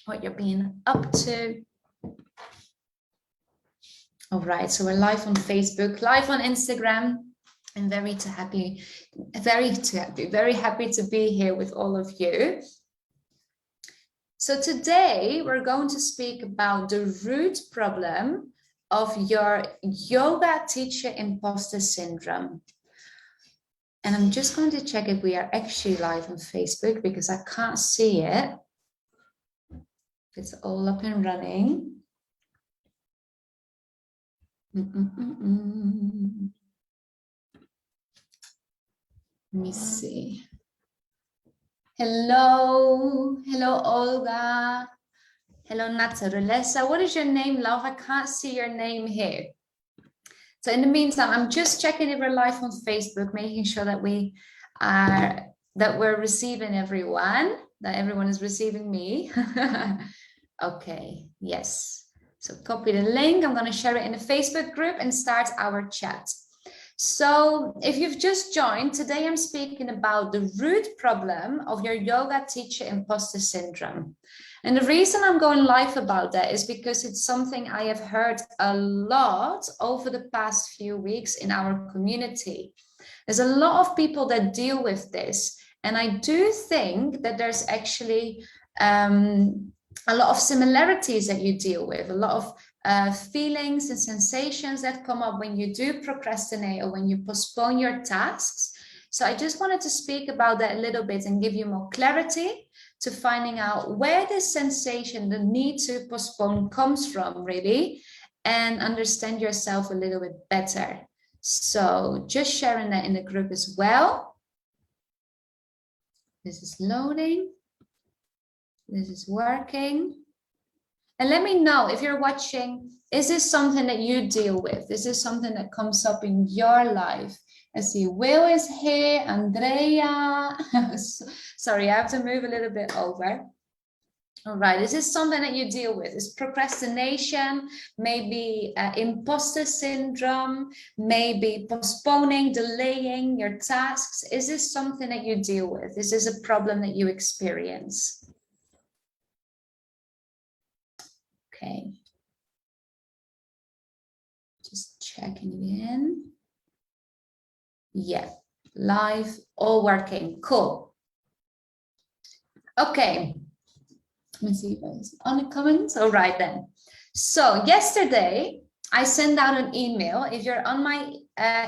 what you're being up to. All right, so we're live on Facebook, live on Instagram. I'm very happy to be here with all of you. So today we're going to speak about the root problem of your yoga teacher imposter syndrome. And I'm just going to check if we are actually live on Facebook because I can't see it. It's all up and running. Let me see. Hello, Olga. Hello, Naturalesa. What is your name, love? I can't see your name here. So in the meantime, I'm just checking if we're live on Facebook, making sure that we're receiving everyone, that everyone is receiving me. Okay, yes. So copy the link. I'm going to share it in the Facebook group and start our chat. So if you've just joined, today I'm speaking about the root problem of your yoga teacher imposter syndrome. And the reason I'm going live about that is because it's something I have heard a lot over the past few weeks in our community. There's a lot of people that deal with this. And I do think that there's actually a lot of similarities that you deal with, a lot of feelings and sensations that come up when you do procrastinate or when you postpone your tasks. So I just wanted to speak about that a little bit and give you more clarity to finding out where this sensation, the need to postpone, comes from, really, and understand yourself a little bit better. So just sharing that in the group as well. This is loading. This is working. And let me know if you're watching, is this something that you deal with? Is this something that comes up in your life? I see Will is here, Andrea. Sorry, I have to move a little bit over. All right, is this something that you deal with? Is procrastination, maybe imposter syndrome, maybe postponing, delaying your tasks? Is this something that you deal with? Is this a problem that you experience? Okay. Just checking in. Yeah, live, all working. Cool. Okay. Let me see if it's on the comments. All right then. So yesterday I sent out an email. If you're on my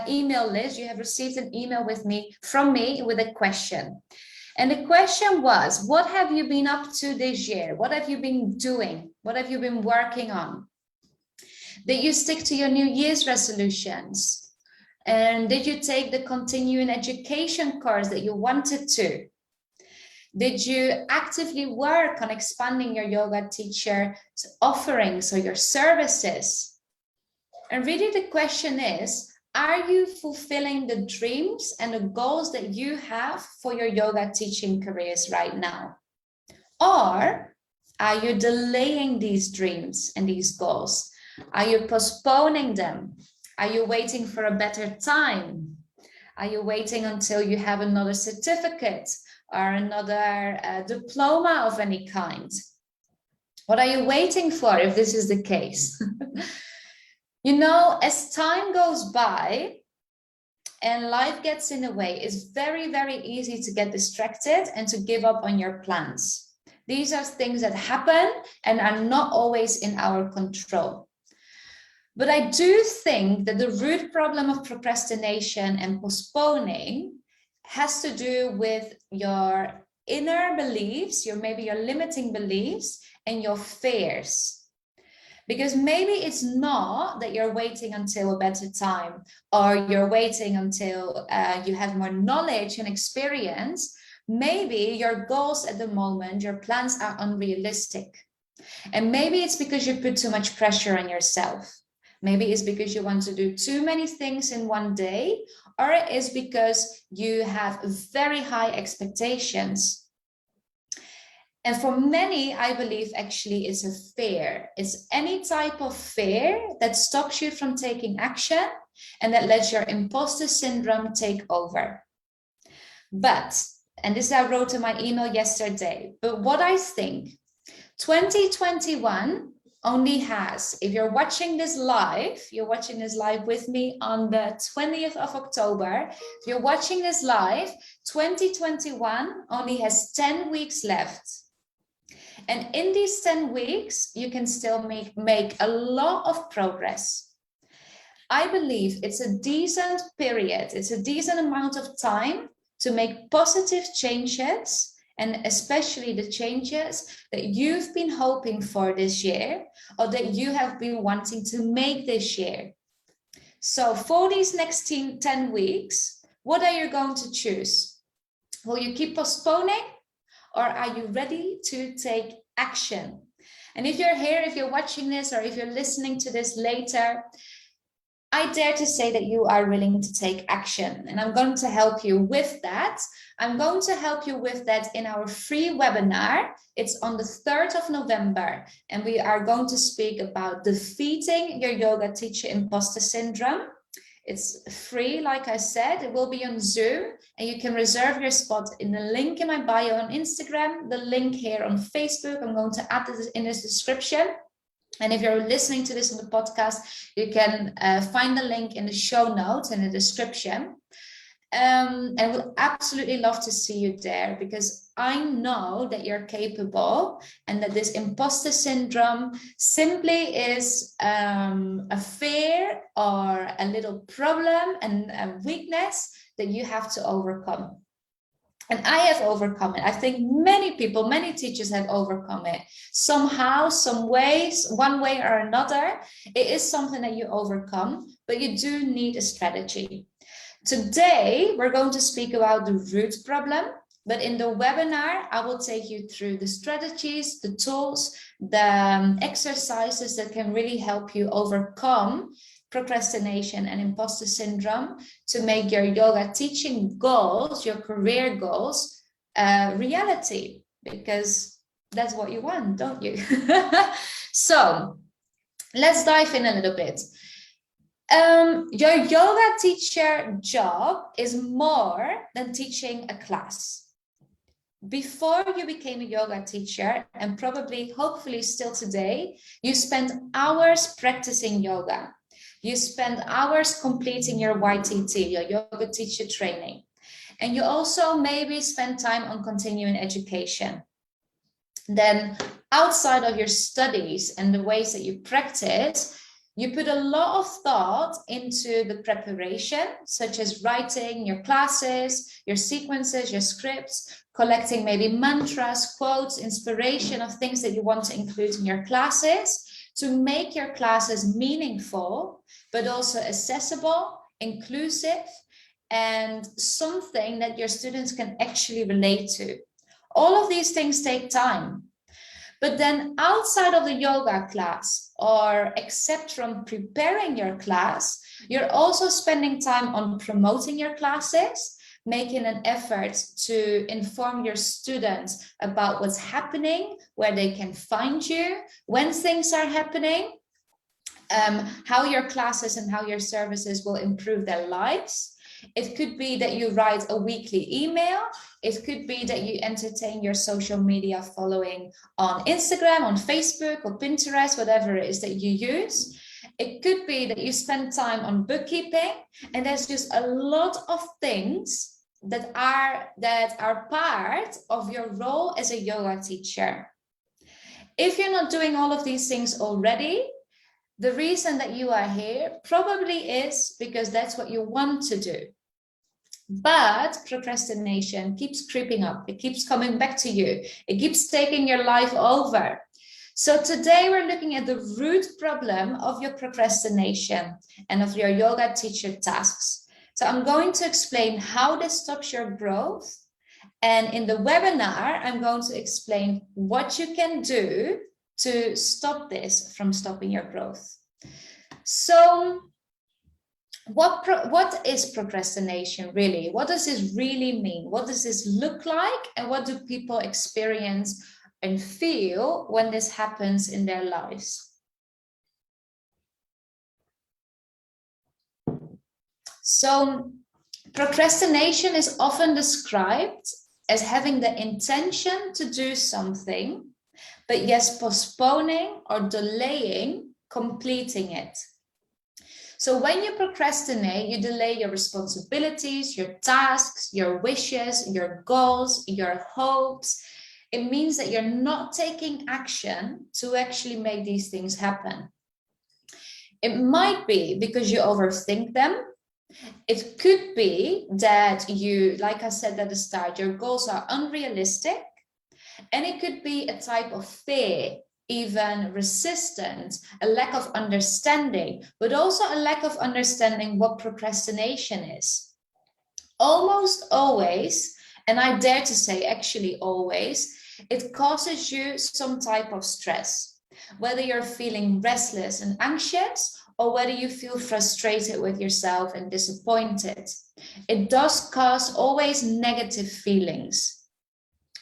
email list, you have received an email from me with a question. And the question was, what have you been up to this year? What have you been doing? What have you been working on? Did you stick to your New Year's resolutions? And did you take the continuing education course that you wanted to? Did you actively work on expanding your yoga teacher offerings or your services? And really the question is, are you fulfilling the dreams and the goals that you have for your yoga teaching careers right now? Or are you delaying these dreams and these goals? Are you postponing them? Are you waiting for a better time? Are you waiting until you have another certificate or another diploma of any kind? What are you waiting for if this is the case? You know, as time goes by and life gets in the way, it's very, very easy to get distracted and to give up on your plans. These are things that happen and are not always in our control. But I do think that the root problem of procrastination and postponing has to do with your inner beliefs, maybe your limiting beliefs and your fears. Because maybe it's not that you're waiting until a better time or you're waiting until you have more knowledge and experience. Maybe your goals at the moment, your plans are unrealistic. And maybe it's because you put too much pressure on yourself. Maybe it's because you want to do too many things in one day, or it is because you have very high expectations. And for many, I believe actually it's a fear. It's any type of fear that stops you from taking action and that lets your imposter syndrome take over. But, and this I wrote in my email yesterday, but what I think, 2021 only has, if you're watching this live, you're watching this live with me on the 20th of October. If you're watching this live, 2021 only has 10 weeks left. And in these 10 weeks, you can still make a lot of progress. I believe it's a decent period. It's a decent amount of time to make positive changes, and especially the changes that you've been hoping for this year or that you have been wanting to make this year. So for these next 10 weeks, what are you going to choose? Will you keep postponing, or are you ready to take action? And if you're here, if you're watching this, or if you're listening to this later, I dare to say that you are willing to take action, and I'm going to help you with that. I'm going to help you with that in our free webinar. It's on the 3rd of November, and we are going to speak about defeating your yoga teacher imposter syndrome. It's free, like I said. It will be on Zoom, and you can reserve your spot in the link in my bio on Instagram, the link here on Facebook. I'm going to add this in this description. And if you're listening to this on the podcast, you can find the link in the show notes and the description. And I would absolutely love to see you there, because I know that you're capable, and that this imposter syndrome simply is a fear or a little problem and a weakness that you have to overcome. And I have overcome it. I think many people, many teachers have overcome it. Somehow, some ways, one way or another, it is something that you overcome, but you do need a strategy. Today, we're going to speak about the root problem, but in the webinar, I will take you through the strategies, the tools, the exercises that can really help you overcome procrastination and imposter syndrome to make your yoga teaching goals, your career goals, reality, because that's what you want, don't you? So let's dive in a little bit. Your yoga teacher job is more than teaching a class. Before you became a yoga teacher, and probably, hopefully still today, you spent hours practicing yoga. You spend hours completing your YTT, your yoga teacher training. And you also maybe spend time on continuing education. Then outside of your studies and the ways that you practice, you put a lot of thought into the preparation, such as writing your classes, your sequences, your scripts, collecting maybe mantras, quotes, inspiration of things that you want to include in your classes, to make your classes meaningful, but also accessible, inclusive, and something that your students can actually relate to. All of these things take time. But then outside of the yoga class, or except from preparing your class, you're also spending time on promoting your classes, making an effort to inform your students about what's happening, where they can find you, when things are happening, how your classes and how your services will improve their lives. It could be that you write a weekly email. It could be that you entertain your social media following on Instagram, on Facebook, or Pinterest, whatever it is that you use. It could be that you spend time on bookkeeping, and there's just a lot of things that are part of your role as a yoga teacher. If you're not doing all of these things already, the reason that you are here probably is because that's what you want to do. But procrastination keeps creeping up. It keeps coming back to you. It keeps taking your life over. So today we're looking at the root problem of your procrastination and of your yoga teacher tasks. So I'm going to explain how this stops your growth. And in the webinar, I'm going to explain what you can do to stop this from stopping your growth. So what is procrastination really? What does this really mean? What does this look like? And what do people experience and feel when this happens in their lives? So procrastination is often described as having the intention to do something, but yes, postponing or delaying completing it. So when you procrastinate, you delay your responsibilities, your tasks, your wishes, your goals, your hopes. It means that you're not taking action to actually make these things happen. It might be because you overthink them. It could be that you, like I said at the start, your goals are unrealistic. And it could be a type of fear, even resistance, a lack of understanding, but also a lack of understanding what procrastination is. Almost always, and I dare to say actually always, it causes you some type of stress, whether you're feeling restless and anxious, or whether you feel frustrated with yourself and disappointed. It does cause always negative feelings.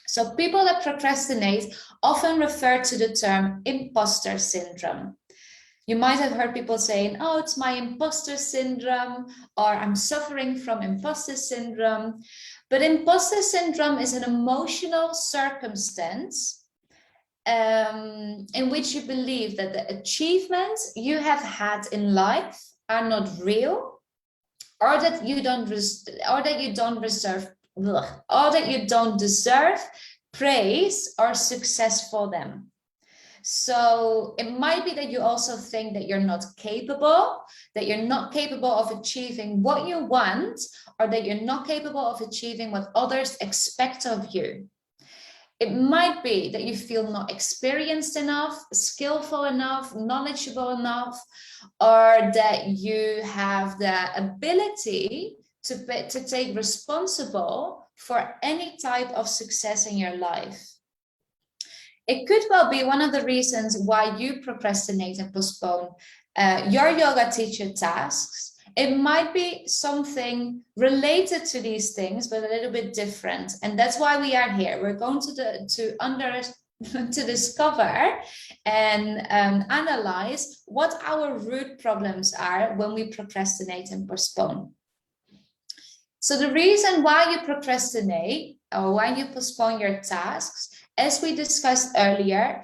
So people that procrastinate often refer to the term imposter syndrome. You might have heard people saying, oh, it's my imposter syndrome, or I'm suffering from imposter syndrome. But imposter syndrome is an emotional circumstance in which you believe that the achievements you have had in life are not real, or that you don't deserve praise or success for them. So it might be that you also think that you're not capable of achieving what you want, or that you're not capable of achieving what others expect of you. It might be that you feel not experienced enough, skillful enough, knowledgeable enough, or that you have the ability to take responsible for any type of success in your life. It could well be one of the reasons why you procrastinate and postpone your yoga teacher tasks. It might be something related to these things, but a little bit different. And that's why we are here. We're going to discover and analyze what our root problems are when we procrastinate and postpone. So the reason why you procrastinate or why you postpone your tasks, as we discussed earlier,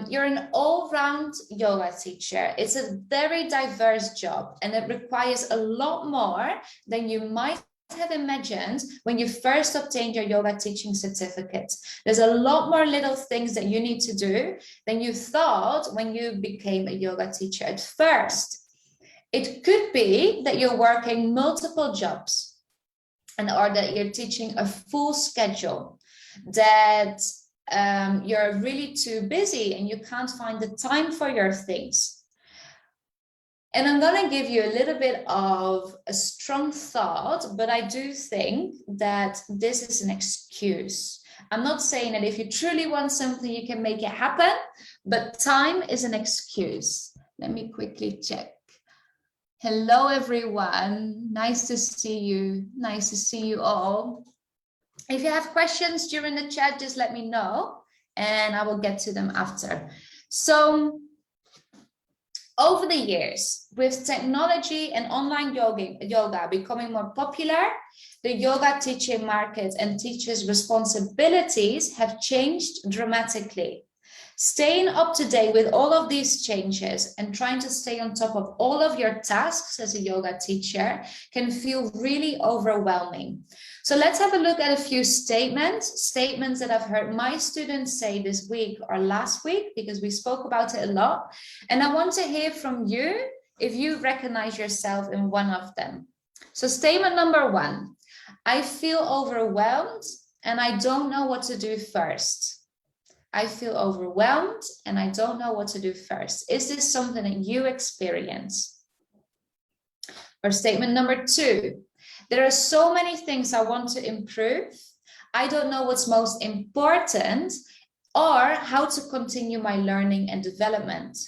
you're an all-round yoga teacher. It's a very diverse job, and it requires a lot more than you might have imagined when you first obtained your yoga teaching certificate. There's a lot more little things that you need to do than you thought when you became a yoga teacher at first. It could be that you're working multiple jobs, or that you're teaching a full schedule, that you're really too busy and you can't find the time for your things. And I'm going to give you a little bit of a strong thought, but I do think that this is an excuse. I'm not saying that if you truly want something, you can make it happen, but time is an excuse. Let me quickly check. Hello, everyone. Nice to see you. Nice to see you all. If you have questions during the chat, just let me know and I will get to them after. So over the years, with technology and online yoga becoming more popular, the yoga teaching market and teachers' responsibilities have changed dramatically. Staying up to date with all of these changes and trying to stay on top of all of your tasks as a yoga teacher can feel really overwhelming. So let's have a look at a few statements that I've heard my students say this week or last week, because we spoke about it a lot. And I want to hear from you if you recognize yourself in one of them. So statement number 1, I feel overwhelmed and I don't know what to do first. I feel overwhelmed and I don't know what to do first. Is this something that you experience? Or statement number 2, there are so many things I want to improve. I don't know what's most important or how to continue my learning and development.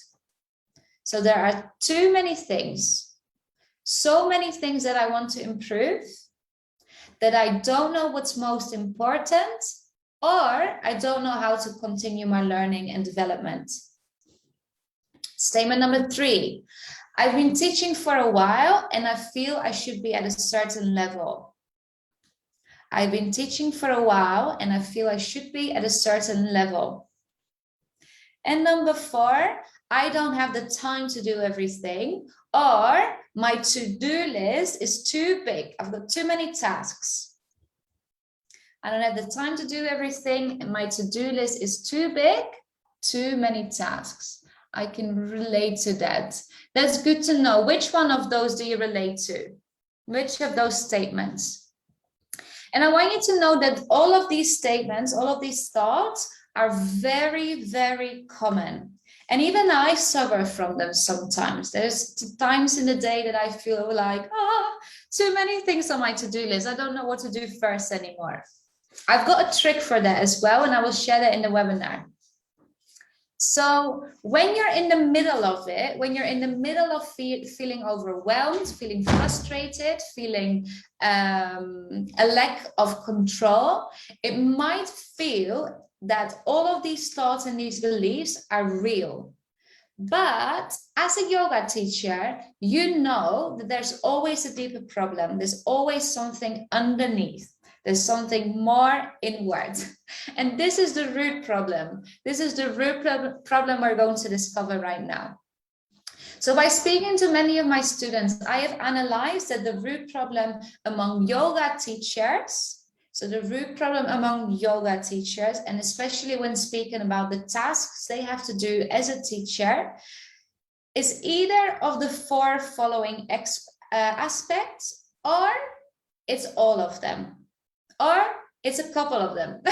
So there are too many things, so many things that I want to improve, that I don't know what's most important, or I don't know how to continue my learning and development. Statement number 3, I've been teaching for a while and I feel I should be at a certain level. I've been teaching for a while and I feel I should be at a certain level. And number 4, I don't have the time to do everything, or my to-do list is too big. I've got too many tasks. I don't have the time to do everything, and my to-do list is too big, too many tasks. I can relate to that. That's good to know. Which one of those do you relate to? Which of those statements? And I want you to know that all of these statements, all of these thoughts are very, very common. And even I suffer from them sometimes. There's times in the day that I feel like, too many things on my to-do list. I don't know what to do first anymore. I've got a trick for that as well, and I will share that in the webinar. So when you're in the middle of it, when you're in the middle of feeling overwhelmed, feeling frustrated, feeling a lack of control, it might feel that all of these thoughts and these beliefs are real. But as a yoga teacher, you know that there's always a deeper problem. There's always something underneath. There's something more inward. And this is the root problem. This is the root problem we're going to discover right now. So by speaking to many of my students, I have analyzed that the root problem among yoga teachers, so the root problem among yoga teachers, and especially when speaking about the tasks they have to do as a teacher, is either of the 4 following aspects, or it's all of them. Or it's a couple of them.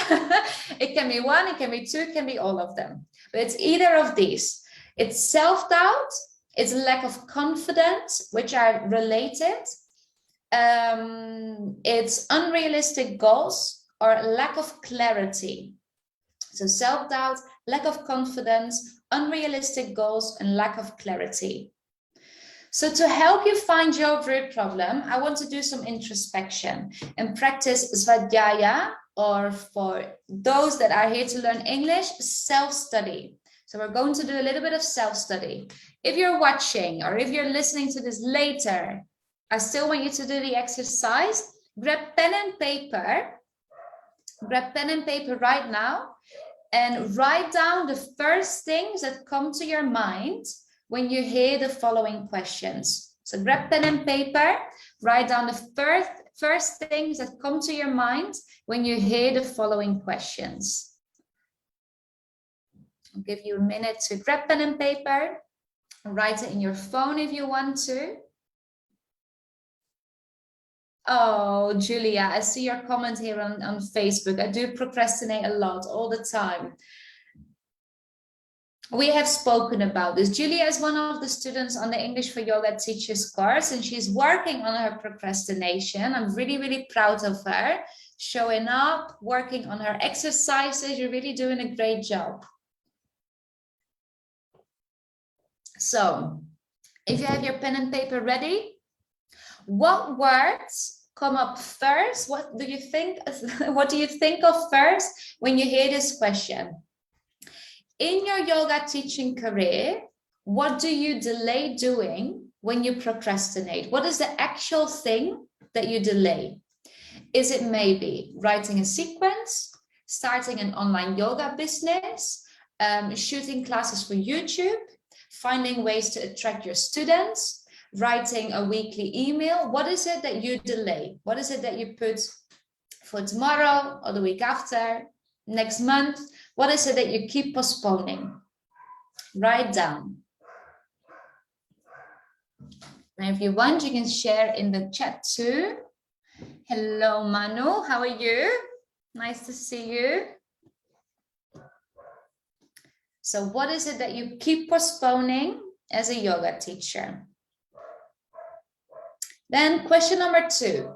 It can be 1, it can be 2, it can be all of them. But it's either of these. It's self-doubt, it's lack of confidence, which are related. It's unrealistic goals or lack of clarity. So self-doubt, lack of confidence, unrealistic goals, and lack of clarity. So to help you find your root problem, I want to do some introspection and practice Svadhyaya, or for those that are here to learn English, self-study. So we're going to do a little bit of self-study. If you're watching or if you're listening to this later, I still want you to do the exercise. Grab pen and paper. Grab pen and paper right now and write down the first things that come to your mind when you hear the following questions. So grab pen and paper, write down the first things that come to your mind when you hear the following questions. I'll give you a minute to grab pen and paper, write it in your phone if you want to. Oh, Julia, I see your comment here on Facebook. I do procrastinate a lot, all the time. We have spoken about this. Julia is one of the students on the English for Yoga Teachers course, and she's working on her procrastination. I'm really, really proud of her. Showing up, working on her exercises. You're really doing a great job. So, if you have your pen and paper ready, what words come up first? What do you think? What do you think of first when you hear this question? In your yoga teaching career, what do you delay doing when you procrastinate? What is the actual thing that you delay? Is it maybe writing a sequence, starting an online yoga business, shooting classes for YouTube, finding ways to attract your students, writing a weekly email? What is it that you delay? What is it that you put for tomorrow or the week after, next month? What is it that you keep postponing? Write down. And if you want, you can share in the chat too. Hello, Manu. How are you? Nice to see you. So what is it that you keep postponing as a yoga teacher? Then question number 2.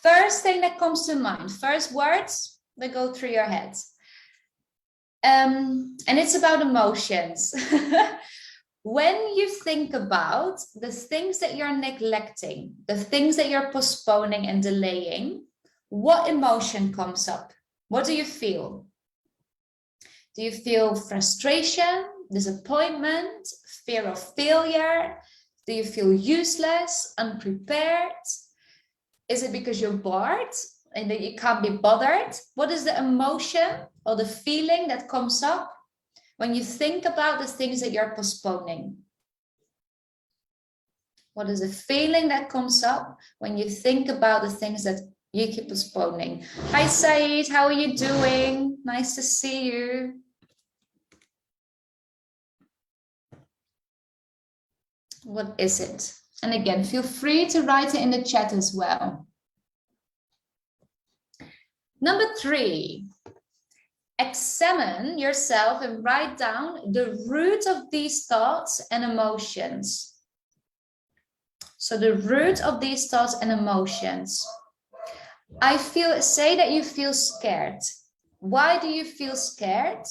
First thing that comes to mind, first words that go through your head. And it's about emotions. When you think about the things that you're neglecting, the things that you're postponing and delaying, what emotion comes up? What do you feel? Do you feel frustration, disappointment, fear of failure? Do you feel useless, unprepared? Is it because you're bored and that you can't be bothered? What is the emotion or the feeling that comes up When you think about the things that you're postponing, what is the feeling that comes up when you think about the things that you keep postponing? Hi, Saeed, how are you doing? Nice to see you. What is it? And again, feel free to write it in the chat as well. Number 3, examine yourself and write down the root of these thoughts and emotions. So the root of these thoughts and emotions. Say that you feel scared. Why do you feel scared?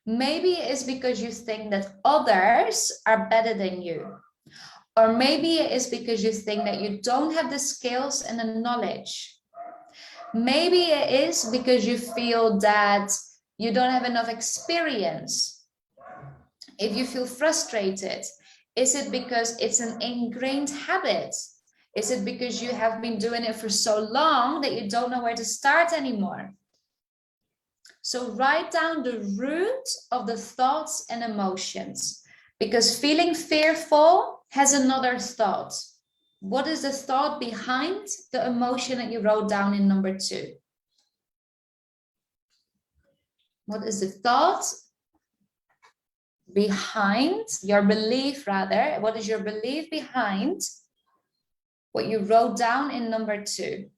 Maybe it's because you think that others are better than you. Or maybe it is because you think that you don't have the skills and the knowledge. Maybe it is because you feel that you don't have enough experience. If you feel frustrated, is it because it's an ingrained habit? Is it because you have been doing it for so long that you don't know where to start anymore? So write down the root of the thoughts and emotions, because feeling fearful has another thought. What is the thought behind the emotion that you wrote down in number 2? What is the thought behind your belief, rather? What is your belief behind what you wrote down in number 2?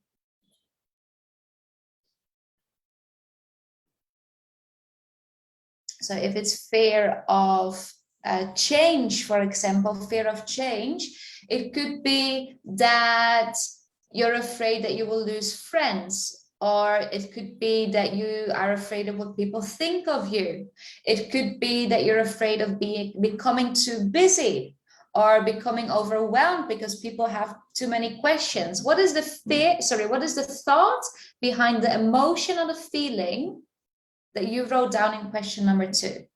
So if it's fear of change, for example, fear of change, it could be that you're afraid that you will lose friends, or it could be that you are afraid of what people think of you. It could be that you're afraid of becoming too busy or becoming overwhelmed because people have too many questions. What is the what is the thought behind the emotion or the feeling that you wrote down in question number 2?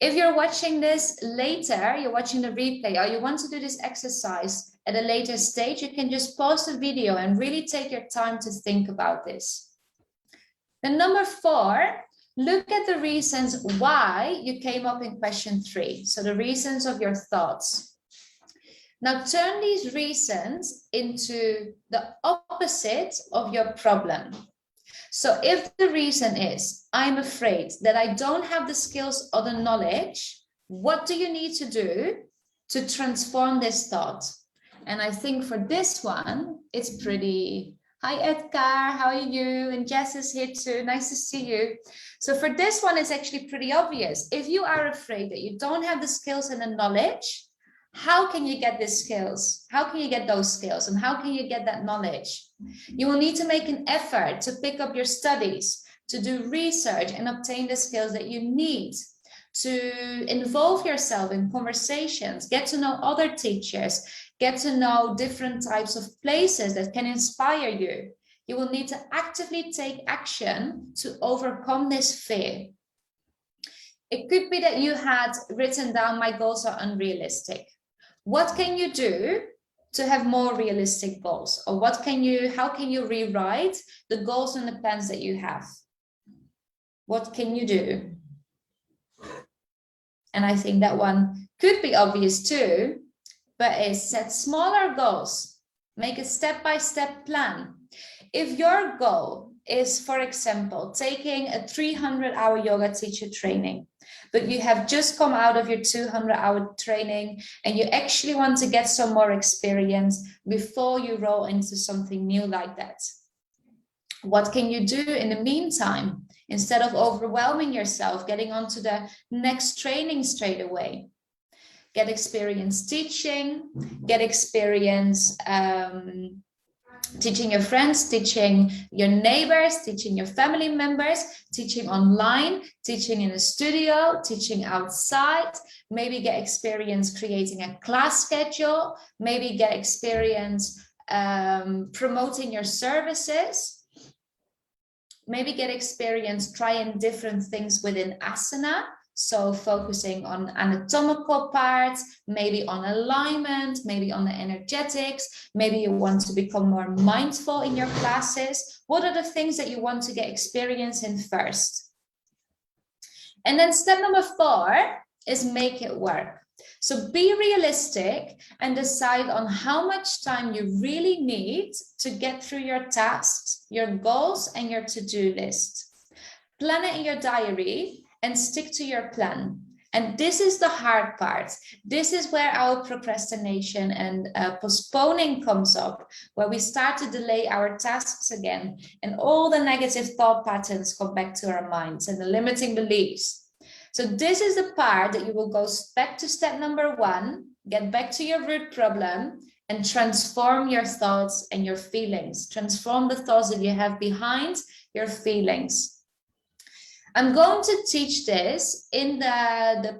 If you're watching this later, you're watching the replay, or you want to do this exercise at a later stage, you can just pause the video and really take your time to think about this. Then number 4, look at the reasons why you came up in question 3. So the reasons of your thoughts. Now turn these reasons into the opposite of your problem. So if the reason is, I'm afraid that I don't have the skills or the knowledge, what do you need to do to transform this thought? And I think for this one, it's pretty, hi Edgar, how are you? And Jess is here too, nice to see you. So for this one, it's actually pretty obvious. If you are afraid that you don't have the skills and the knowledge, how can you get these skills? How can you get those skills? And how can you get that knowledge? You will need to make an effort to pick up your studies, to do research and obtain the skills that you need, to involve yourself in conversations, get to know other teachers, get to know different types of places that can inspire you. You will need to actively take action to overcome this fear. It could be that you had written down, my goals are unrealistic. What can you do to have more realistic goals? Or how can you rewrite the goals and the plans that you have? What can you do? And I think that one could be obvious too, but is set smaller goals. Make a step-by-step plan. If your goal is, for example, taking a 300-hour yoga teacher training, but you have just come out of your 200-hour training and you actually want to get some more experience before you roll into something new like that. What can you do in the meantime? Instead of overwhelming yourself, getting onto the next training straight away. Get experience teaching, get experience teaching your friends, teaching your neighbors, teaching your family members, teaching online, teaching in a studio, teaching outside, maybe get experience creating a class schedule, maybe get experience promoting your services, maybe get experience trying different things within asana. So focusing on anatomical parts, maybe on alignment, maybe on the energetics, maybe you want to become more mindful in your classes. What are the things that you want to get experience in first? And then step number 4 is make it work. So be realistic and decide on how much time you really need to get through your tasks, your goals, and your to-do list. Plan it in your diary and stick to your plan. And this is the hard part. This is where our procrastination and postponing comes up, where we start to delay our tasks again, and all the negative thought patterns come back to our minds and the limiting beliefs. So this is the part that you will go back to step number 1, get back to your root problem, and transform your thoughts and your feelings. Transform the thoughts that you have behind your feelings. I'm going to teach this in the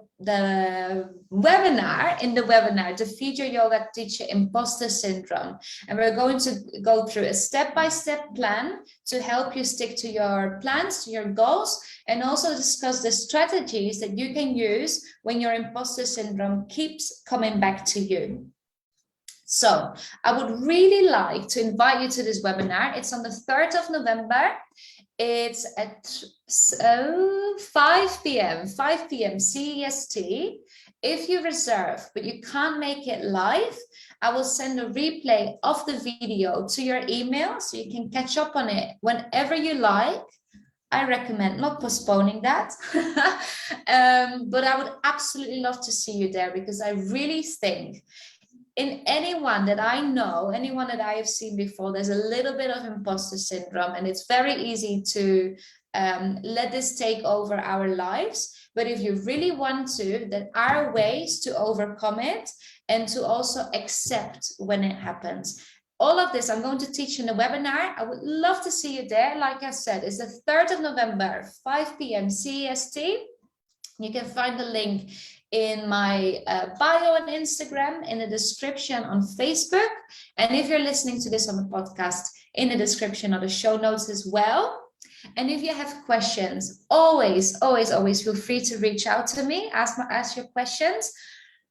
webinar, Defeat Your Yoga Teacher Imposter Syndrome. And we're going to go through a step-by-step plan to help you stick to your plans, to your goals, and also discuss the strategies that you can use when your imposter syndrome keeps coming back to you. So I would really like to invite you to this webinar. It's on the 3rd of November. It's at 5 p.m. CEST. If you reserve, but you can't make it live, I will send a replay of the video to your email so you can catch up on it whenever you like. I recommend not postponing that. But I would absolutely love to see you there, because I really think in anyone that I know, anyone that I have seen before, there's a little bit of imposter syndrome, and it's very easy to let this take over our lives. But if you really want to, there are ways to overcome it and to also accept when it happens. All of this I'm going to teach in the webinar. I would love to see you there. Like I said, it's the 3rd of November, 5 p.m. CEST. You can find the link in my bio on Instagram, in the description on Facebook. And if you're listening to this on the podcast, in the description or the show notes as well. And if you have questions, always feel free to reach out to me, ask your questions.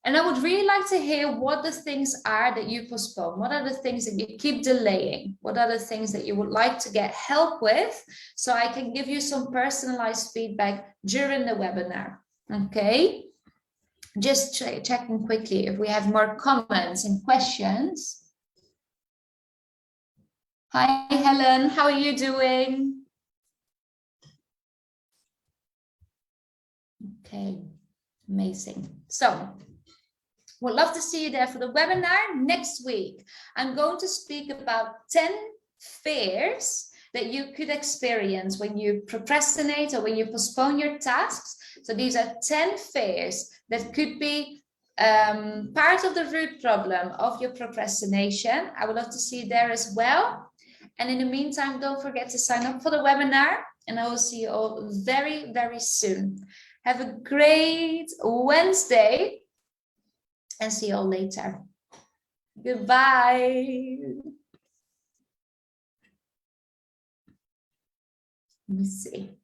And I would really like to hear what the things are that you postpone. What are the things that you keep delaying? What are the things that you would like to get help with, so I can give you some personalized feedback during the webinar? Okay. Just checking quickly if we have more comments and questions. Hi, Helen. How are you doing? Okay, amazing. So, would love to see you there for the webinar next week. I'm going to speak about 10 fears that you could experience when you procrastinate or when you postpone your tasks. So these are 10 fears that could be part of the root problem of your procrastination. I would love to see you there as well. And in the meantime, don't forget to sign up for the webinar, and I will see you all very, very soon. Have a great Wednesday, and see you all later. Goodbye. Let me see.